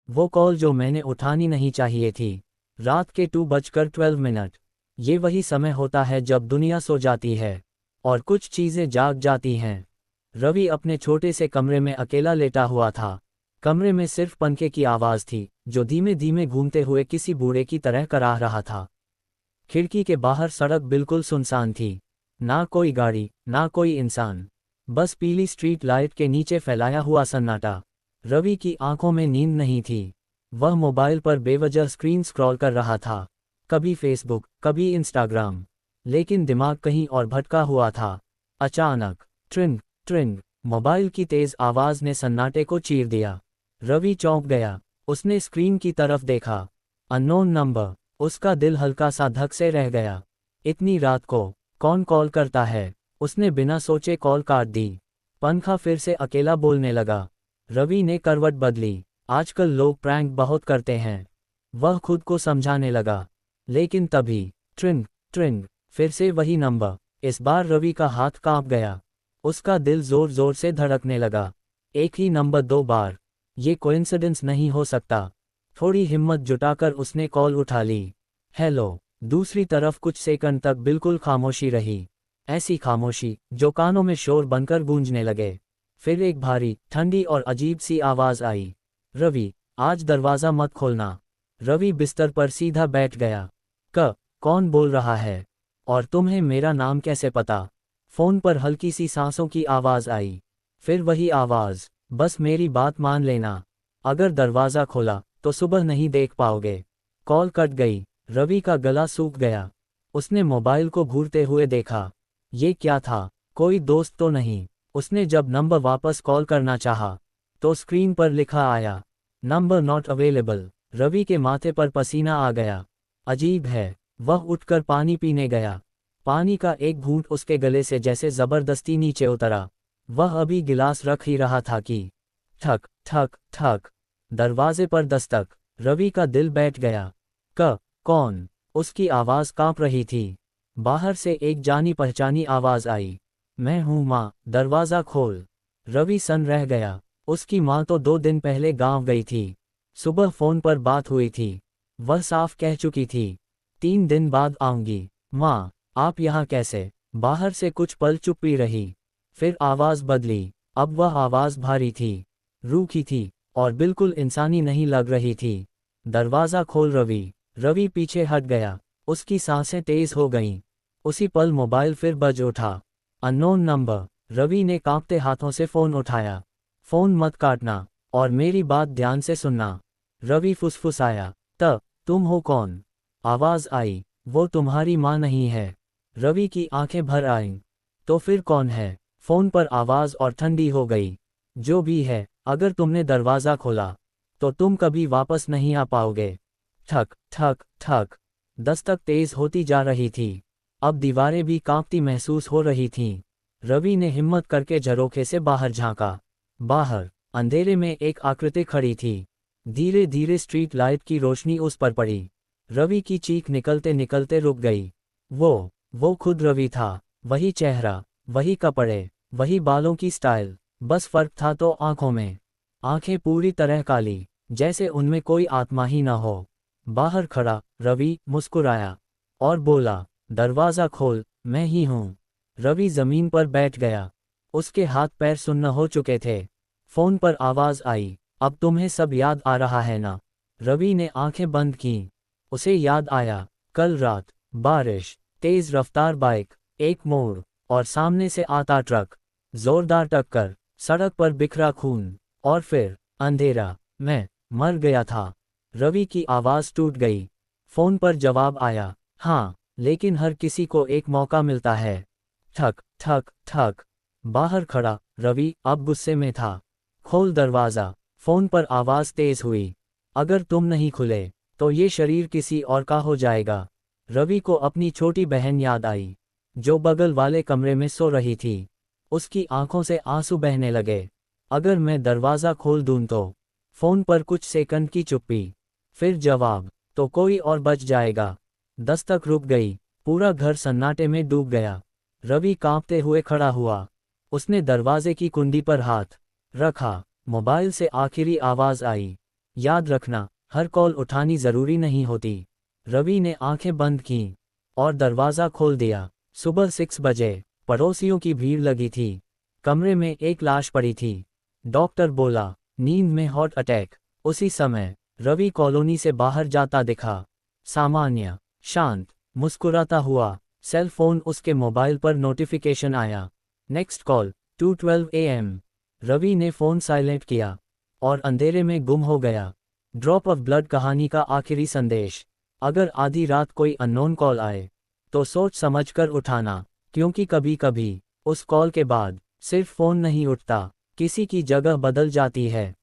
वो कॉल जो मैंने उठानी नहीं चाहिए थी। रात के 2:12। ये वही समय होता है जब दुनिया सो जाती है और कुछ चीज़ें जाग जाती हैं। रवि अपने छोटे से कमरे में अकेला लेटा हुआ था। कमरे में सिर्फ पंखे की आवाज़ थी जो धीमे धीमे घूमते हुए किसी बूढ़े की तरह कराह रहा था। खिड़की के बाहर सड़क बिल्कुल सुनसान थी। ना कोई गाड़ी, ना कोई इंसान, बस पीली स्ट्रीट लाइट के नीचे फैलाया हुआ सन्नाटा। रवि की आंखों में नींद नहीं थी। वह मोबाइल पर बेवजह स्क्रीन स्क्रॉल कर रहा था, कभी फेसबुक, कभी इंस्टाग्राम, लेकिन दिमाग कहीं और भटका हुआ था। अचानक ट्रिंग ट्रिंग, मोबाइल की तेज आवाज ने सन्नाटे को चीर दिया। रवि चौंक गया। उसने स्क्रीन की तरफ देखा। Unknown number. उसका दिल हल्का सा धक से रह गया। इतनी रात को कौन कॉल करता है? उसने बिना सोचे कॉल काट दी। पंखा फिर से अकेला बोलने लगा। रवि ने करवट बदली। आजकल लोग प्रैंक बहुत करते हैं, वह खुद को समझाने लगा। लेकिन तभी ट्रिंग ट्रिंग, फिर से वही नंबर। इस बार रवि का हाथ कांप गया। उसका दिल जोर जोर से धड़कने लगा। एक ही नंबर 2 बार, ये कोइंसिडेंस नहीं हो सकता। थोड़ी हिम्मत जुटाकर उसने कॉल उठा ली। हेलो। दूसरी तरफ कुछ सेकंड तक बिल्कुल खामोशी रही। ऐसी खामोशी जो कानों में शोर बनकर गूंजने लगे। फिर एक भारी, ठंडी और अजीब सी आवाज आई। रवि, आज दरवाज़ा मत खोलना। रवि बिस्तर पर सीधा बैठ गया। कौन बोल रहा है? और तुम्हें मेरा नाम कैसे पता? फ़ोन पर हल्की सी सांसों की आवाज़ आई। फिर वही आवाज़, बस मेरी बात मान लेना। अगर दरवाज़ा खोला तो सुबह नहीं देख पाओगे। कॉल कट गई। रवि का गला सूख गया। उसने मोबाइल को घूरते हुए देखा। ये क्या था? कोई दोस्त तो नहीं? उसने जब नंबर वापस कॉल करना चाहा, तो स्क्रीन पर लिखा आया, नंबर नॉट अवेलेबल। रवि के माथे पर पसीना आ गया। अजीब है। वह उठकर पानी पीने गया। पानी का एक घूंट उसके गले से जैसे जबरदस्ती नीचे उतरा। वह अभी गिलास रख ही रहा था कि ठक ठक ठक, दरवाजे पर दस्तक। रवि का दिल बैठ गया। कौन? उसकी आवाज़ कांप रही थी। बाहर से एक जानी पहचानी आवाज़ आई, मैं हूँ माँ, दरवाज़ा खोल। रवि सन रह गया। उसकी माँ तो 2 दिन पहले गांव गई थी। सुबह फ़ोन पर बात हुई थी। वह साफ कह चुकी थी, 3 दिन बाद आऊंगी। माँ, आप यहाँ कैसे? बाहर से कुछ पल चुप्पी रही। फिर आवाज़ बदली। अब वह आवाज़ भारी थी, रूखी थी और बिल्कुल इंसानी नहीं लग रही थी। दरवाज़ा खोल रवि। रवि पीछे हट गया। उसकी सांसें तेज हो गईं। उसी पल मोबाइल फिर बज उठा। Unknown number. रवि ने कांपते हाथों से फ़ोन उठाया। फ़ोन मत काटना और मेरी बात ध्यान से सुनना। रवि फुसफुसाया, तुम हो कौन? आवाज़ आई, वो तुम्हारी माँ नहीं है। रवि की आंखें भर आईं। तो फिर कौन है? फ़ोन पर आवाज़ और ठंडी हो गई। जो भी है, अगर तुमने दरवाज़ा खोला तो तुम कभी वापस नहीं आ पाओगे। ठक ठक ठक, दस्तक तेज होती जा रही थी। अब दीवारें भी कांपती महसूस हो रही थीं। रवि ने हिम्मत करके झरोखे से बाहर झांका। बाहर अंधेरे में एक आकृति खड़ी थी। धीरे धीरे स्ट्रीट लाइट की रोशनी उस पर पड़ी। रवि की चीख निकलते निकलते रुक गई। वो खुद रवि था। वही चेहरा, वही कपड़े, वही बालों की स्टाइल। बस फर्क था तो आंखों में। आंखें पूरी तरह काली, जैसे उनमें कोई आत्मा ही न हो। बाहर खड़ा रवि मुस्कुराया और बोला, दरवाज़ा खोल, मैं ही हूँ। रवि जमीन पर बैठ गया। उसके हाथ पैर सुन्न हो चुके थे। फ़ोन पर आवाज़ आई, अब तुम्हें सब याद आ रहा है ना? रवि ने आंखें बंद कीं। उसे याद आया, कल रात, बारिश, तेज रफ्तार बाइक, एक मोड़, और सामने से आता ट्रक, जोरदार टक्कर, सड़क पर बिखरा खून, और फिर अंधेरा। मैं मर गया था। रवि की आवाज़ टूट गई। फ़ोन पर जवाब आया, हाँ, लेकिन हर किसी को एक मौका मिलता है। ठक ठक ठक, बाहर खड़ा रवि अब गुस्से में था। खोल दरवाज़ा। फ़ोन पर आवाज़ तेज हुई, अगर तुम नहीं खुले तो ये शरीर किसी और का हो जाएगा। रवि को अपनी छोटी बहन याद आई, जो बगल वाले कमरे में सो रही थी। उसकी आंखों से आंसू बहने लगे। अगर मैं दरवाज़ा खोल दूं तो? फ़ोन पर कुछ सेकंड की चुप्पी, फिर जवाब, तो कोई और बच जाएगा। दस्तक रुक गई। पूरा घर सन्नाटे में डूब गया। रवि कांपते हुए खड़ा हुआ। उसने दरवाजे की कुंडी पर हाथ रखा। मोबाइल से आखिरी आवाज़ आई, याद रखना, हर कॉल उठानी जरूरी नहीं होती। रवि ने आंखें बंद कीं और दरवाज़ा खोल दिया। सुबह 6 बजे, पड़ोसियों की भीड़ लगी थी। कमरे में एक लाश पड़ी थी। डॉक्टर बोला, नींद में हार्ट अटैक। उसी समय रवि कॉलोनी से बाहर जाता दिखा। सामान्य, शांत, मुस्कुराता हुआ। सेल फोन उसके मोबाइल पर नोटिफिकेशन आया। Next call 2:12 AM। रवि ने फ़ोन साइलेंट किया और अंधेरे में गुम हो गया। ड्रॉप ऑफ ब्लड कहानी का आखिरी संदेश। अगर आधी रात कोई अननोन कॉल आए तो सोच समझकर उठाना, क्योंकि कभी कभी उस कॉल के बाद सिर्फ फ़ोन नहीं उठता, किसी की जगह बदल जाती है।